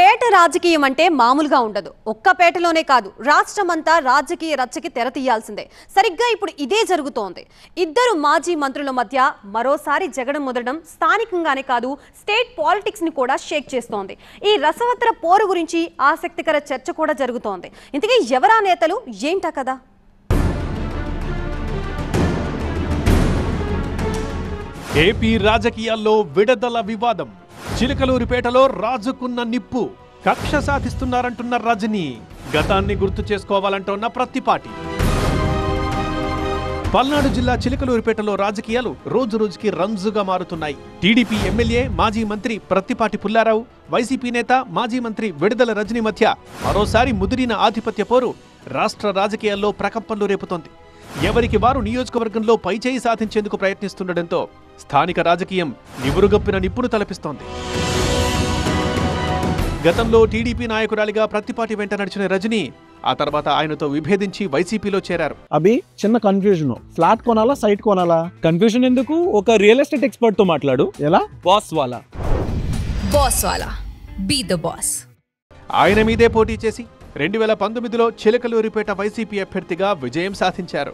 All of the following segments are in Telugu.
పేట రాజకీయం అంటే మామూలుగా ఉండదు. ఒక్క పేటలోనే కాదు, రాష్ట్రమంతా రాజకీయ రచ్చకి తెర తీయాల్సిందే. సరిగ్గా ఇప్పుడు ఇదే జరుగుతోంది. ఇద్దరు మాజీ మంత్రుల మధ్య మరోసారి జగడం ముదరడం స్థానికంగానే కాదు, స్టేట్ పాలిటిక్స్ ని కూడా షేక్ చేస్తోంది. ఈ రసవత్తర పోరు గురించి ఆసక్తికర చర్చ కూడా జరుగుతోంది. ఇంతకీ ఎవరా నేతలు, ఏంటా కదా? ఏపీ రాజకీయాల్లో విడదల వివాదం. చిలకలూరిపేటలో రాజుకున్న నిప్పు. కక్ష సాధిస్తున్నారంటున్న రజనీ, గతాన్ని గుర్తు చేసుకోవాలంటున్న ప్రత్తిపాటి. పల్నాడు జిల్లా చిలకలూరిపేటలో రాజకీయాలు రోజు రోజుకి రంజుగా మారుతున్నాయి. టీడీపీ ఎమ్మెల్యే మాజీ మంత్రి ప్రత్తిపాటి పుల్లారావు, వైసీపీ నేత మాజీ మంత్రి విడదల రజనీ మధ్య మరోసారి ముదిరిన ఆధిపత్య పోరు రాష్ట్ర రాజకీయాల్లో ప్రకంపనలు రేపుతోంది. ఎవరికి వారు నియోజకవర్గంలో పైచేయి సాధించేందుకు ప్రయత్నిస్తుండటంతో స్థానిక రాజకీయం నివురుగప్పిన నిప్పును తలపిస్తోంది. గతంలో టీడీపీ నాయకురాలిగా ప్రత్తిపాటి వెంట నడిచిన రజనీ ఆ తర్వాత ఆయనతో విభేదించి వైసీపీలో చేరారు. అభి, చిన్న కన్ఫ్యూజన్. ఫ్లాట్ కొనాలా, సైట్ కొనాలా? కన్ఫ్యూజన్ ఎందుకు? ఒక రియల్ ఎస్టేట్ ఎక్స్పర్ట్ తో మాట్లాడు. ఎలా? బాస్ వాలా. Be the boss. ఆయన మీదే పోటీ చేసి 2019లో చిలకలూరిపేట వైసీపీ అభ్యర్థిగా విజయం సాధించారు.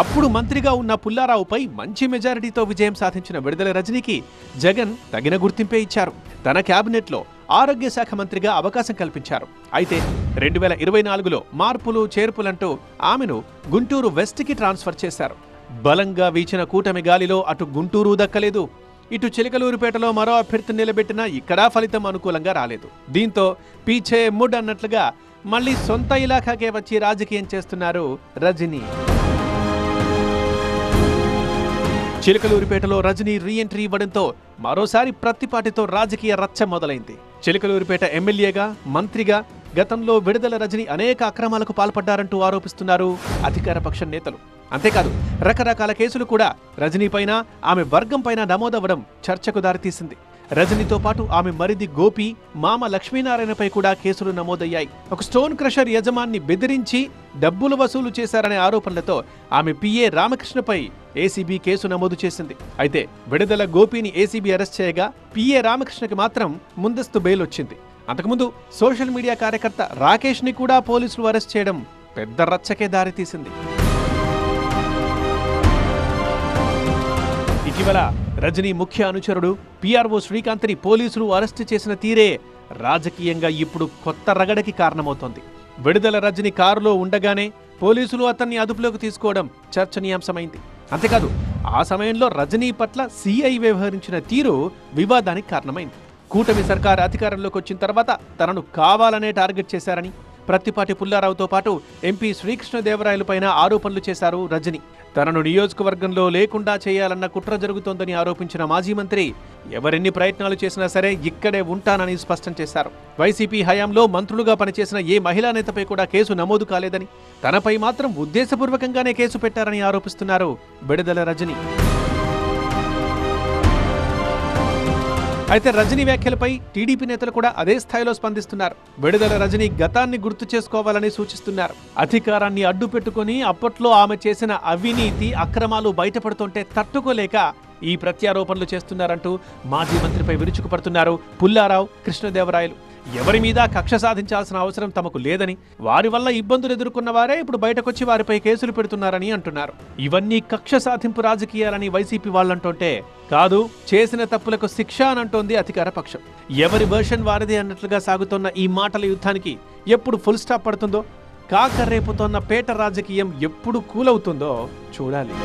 అప్పుడు మంత్రిగా ఉన్న పుల్లారావుపై మంచి మెజారిటీతో విజయం సాధించిన విడదల రజనీకి జగన్ తగిన గుర్తింపే ఇచ్చారు. తన క్యాబినెట్లో ఆరోగ్య శాఖ మంత్రిగా అవకాశం కల్పించారు. అయితే 2024లో మార్పులు చేర్పులంటూ ఆమెను గుంటూరు వెస్ట్కి ట్రాన్స్ఫర్ చేశారు. బలంగా వీచిన కూటమి గాలిలో అటు గుంటూరు దక్కలేదు, ఇటు చిలకలూరిపేటలో మరో అభ్యర్థిని నిలబెట్టినా ఇక్కడా ఫలితం అనుకూలంగా రాలేదు. దీంతో పీచే ముడ్ అన్నట్లుగా మళ్లీ సొంత ఇలాఖాకే వచ్చి రాజకీయం చేస్తున్నారు రజనీ. చిలకలూరిపేటలో రజనీ రీఎంట్రీ ఇవ్వడంతో మరోసారి ప్రత్తిపాటితో రాజకీయ రచ్చ మొదలైంది. చిలకలూరిపేట ఎమ్మెల్యేగా, మంత్రిగా గతంలో విడదల రజనీ అనేక అక్రమాలకు పాల్పడ్డారంటూ ఆరోపిస్తున్నారు అధికార పక్ష నేతలు. అంతేకాదు, రకరకాల కేసులు కూడా రజనీపైన, ఆమె వర్గంపైన నమోదవ్వడం చర్చకు దారితీసింది. రజనీతో పాటు ఆమె మరిది గోపి, మామ లక్ష్మీనారాయణపై కూడా కేసులు నమోదయ్యాయి. ఒక స్టోన్ క్రషర్ యజమాన్ని బెదిరించి డబ్బులు వసూలు చేశారనే ఆరోపణలతో ఆమె పిఏ రామకృష్ణపై ఏసీబీ కేసు నమోదు చేసింది. అయితే విడదల గోపిని ఏసీబీ అరెస్ట్ చేయగా పిఏ రామకృష్ణకి మాత్రం ముందస్తు బెయిల్ వచ్చింది. అంతకుముందు సోషల్ మీడియా కార్యకర్త రాకేష్ ని కూడా పోలీసులు అరెస్ట్ చేయడం పెద్ద రచ్చకే దారితీసింది. ఇటీవల రజనీ ముఖ్య అనుచరుడు పీఆర్ఓ శ్రీకాంత్ని పోలీసులు అరెస్టు చేసిన తీరే రాజకీయంగా ఇప్పుడు కొత్త రగడకి కారణమవుతోంది. విడదల రజనీ కారులో ఉండగానే పోలీసులు అతన్ని అదుపులోకి తీసుకోవడం చర్చనీయాంశమైంది. అంతేకాదు, ఆ సమయంలో రజనీ పట్ల సీఐ వ్యవహరించిన తీరు వివాదానికి కారణమైంది. కూటమి సర్కార్ అధికారంలోకి వచ్చిన తర్వాత తనను కావాలనే టార్గెట్ చేశారని ప్రత్తిపాటి పుల్లారావుతో పాటు ఎంపీ శ్రీకృష్ణదేవరాయలపైన ఆరోపణలు చేశారు రజనీ. తనను నియోజకవర్గంలో లేకుండా చేయాలన్న కుట్ర జరుగుతోందని ఆరోపించిన మాజీ మంత్రి ఎవరెన్ని ప్రయత్నాలు చేసినా సరే ఇక్కడే ఉంటానని స్పష్టం చేశారు. వైసీపీ హయాంలో మంత్రులుగా పనిచేసిన ఏ మహిళా నేతపై కూడా కేసు నమోదు కాలేదని, తనపై మాత్రం ఉద్దేశపూర్వకంగానే కేసు పెట్టారని ఆరోపిస్తున్నారు విడదల రజనీ. అయితే రజనీ వ్యాఖ్యలపై టీడీపీ నేతలు కూడా అదే స్థాయిలో స్పందిస్తున్నారు. విడదల రజనీ గతాన్ని గుర్తు చేసుకోవాలని సూచిస్తున్నారు. అధికారాన్ని అడ్డు పెట్టుకుని అప్పట్లో ఆమె చేసిన అవినీతి, అక్రమాలు బయటపడుతుంటే తట్టుకోలేక ఈ ప్రత్యారోపణలు చేస్తున్నారంటూ మాజీ మంత్రిపై విరుచుకుపడుతున్నారు పుల్లారావు, కృష్ణదేవరాయలు. ఎవరి మీద కక్ష సాధించాల్సిన అవసరం తమకు లేదని, వారి వల్ల ఇబ్బందులు ఎదుర్కొన్న వారే ఇప్పుడు బయటకొచ్చి వారిపై కేసులు పెడుతున్నారని అంటున్నారు. ఇవన్నీ కక్ష సాధింపు రాజకీయాలని వైసీపీ వాళ్ళంటుంటే కాదు, చేసిన తప్పులకు శిక్ష అనంటోంది అధికార పక్షం. ఎవరి వర్షన్ వారిదే అన్నట్లుగా సాగుతున్న ఈ మాటల యుద్ధానికి ఎప్పుడు ఫుల్ స్టాప్ పడుతుందో, కాకరేపుతోన్న పేట రాజకీయం ఎప్పుడు కూలవుతుందో చూడాలి.